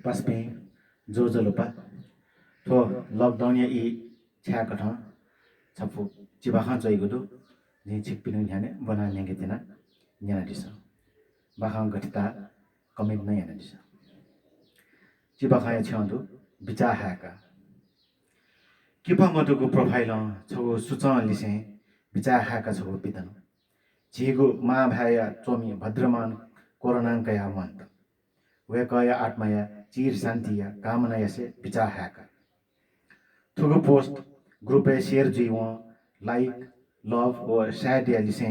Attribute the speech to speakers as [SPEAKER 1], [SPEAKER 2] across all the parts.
[SPEAKER 1] पासपे जो जलोपा थो लकडाउन या ई छ्या कठ छपु चिबाखा जइगुदु नि छिकपिनु न्याने बना ल्याङ्गे तिना न्याना दिस बाखा गठिता कमेन्ट नै याना दिस चिबाखा या छ्याउँदु बिचा हाका किपा मधुको प्रोफाइल छगु सुच लिसे बिचा हाका छगु पितन झिगु मा भाया चोमी भद्रमान कोरोनांकया मन्त वेकया आत्माया चिर शान्तिया कामना यसे बिचा हाका थुगु पोस्ट ग्रुप शेयर जुइव लाइक लभ व सैड या लिसे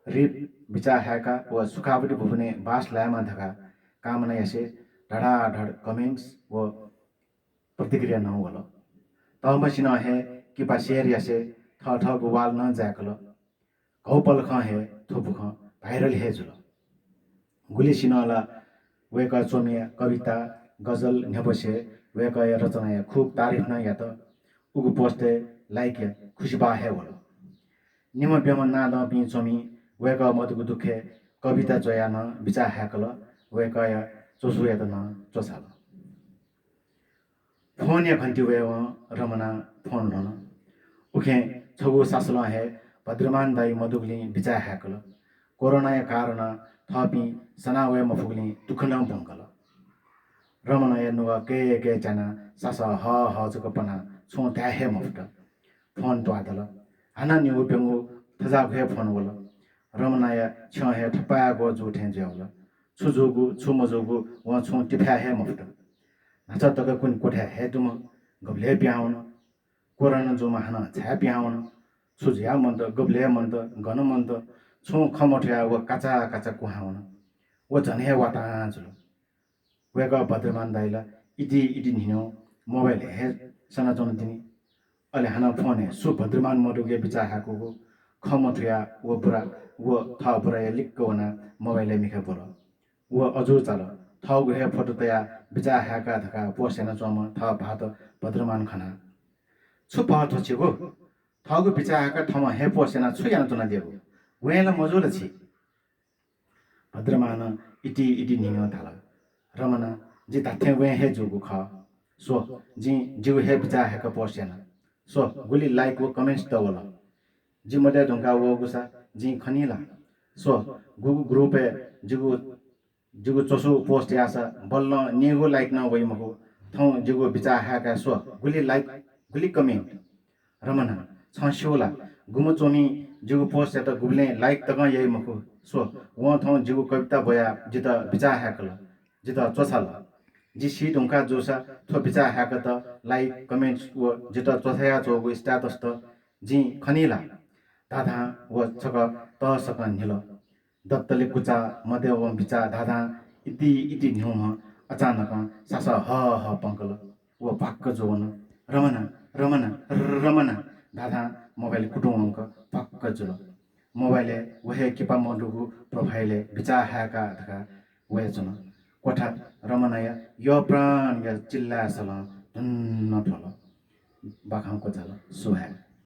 [SPEAKER 1] रिप बिचा हाका व सुखावटी भुने बास लामा धका कामना यसे ढडाढड कमेन्ट्स व प्रतिक्रिया न होल तमसिन है किपा शेयर यसे ठ ठ गुवाल न जाकल घौपल ख है थोपु ख भाइरल है जुल गुली सिनला वेक चोमिया कविता गजल नेपसे वेक रचना खूब तारिफ न या त उगु पोस्टे लाइक खुशबा है बोलो निम बेम ना द पि चोमी वेक मधुगु दुखे कविता जोया न बिचा हाकल वेक चोसु या त न चोसाल फोन या घन्टी वे रमना फोन लन उखे छगु सासल है भद्रमान दाई मधुगुली बिचा हाकल कोरोना या कारण थपि सना वे मफुगुली दुखन बंकल रमना या नुवा के जना सास ह जुकपना छो त्याहे मफ्ट फोन द्वादल हाना न्यु बेंगु थजा भए फोन वल रमना या छ हे ठपा गो जुठे ज्यावल छुजुगु छुमजुगु व छु टिफा हे मफ्ट नाच तक कुन कोठा हे दुम गबले ब्याउन कोरोना जो महाना छ्या ब्याउन छुज्या मन्त गबले मन्त गन मन्त छु खमठ्या व काचा काचा कुहाउन व जने वाता जुल वेग भद्रमान दाइला इदी हिनो मोबाइल हे सना जन दिनी अले हाना फोन हे सु भद्रमान मडुगे बिचा हाको खमठ्या व बुरा व था बुरा लिक्क वना मोबाइल मिखे बोल व अजु चाल था गहे फोटो तया बिचा हाका धका पोसेना चम था भात भद्रमान खाना छु पाठ छेगो थागु बिचा हाका थमा हे पोसेना छु यान तना देगो वेला मजुल छि भद्रमान इदी निनो थाला रमना जि ताथे वे हे जोगु ख सो जि जिउ हे बिचा हाका पोसेना सो गुली लाइक व कमेन्ट्स दवल जि मडे ढंगा वो गुसा जि खनिला सो गुगु ग्रुप ए जुगु चोसु पोस्ट यासा बल्ल नेगो लाइक न वइ मको थौ जुगु बिचा हाका सो गुली लाइक गुली कमेन्ट रमना छस्योला गुमो चोमी जुगु पोस्ट या त गुले लाइक तक यही मको सो व थौ जुगु कविता बया जित बिचा हाकल जित चोसाल जि सी ढंका जोसा थो बिचा हाका त लाइक कमेन्ट्स व जित चोथया जोगु स्टेटस त जि खनिला दादा व छक त सक निल दत्तले कुचा मध्य व बिचा दादा इति न्युम अचानक सास ह पंकल व भाक्क जोवन रमना दादा मोबाइल कुटुंग भाक्क जुल मोबाइल वहे किपा मडुगु प्रोफाइल बिचा हाका धका वहे जुन कोठा रमनाय यो प्राण या चिल्ला सल धन्न ठल बाखाको जल सुहा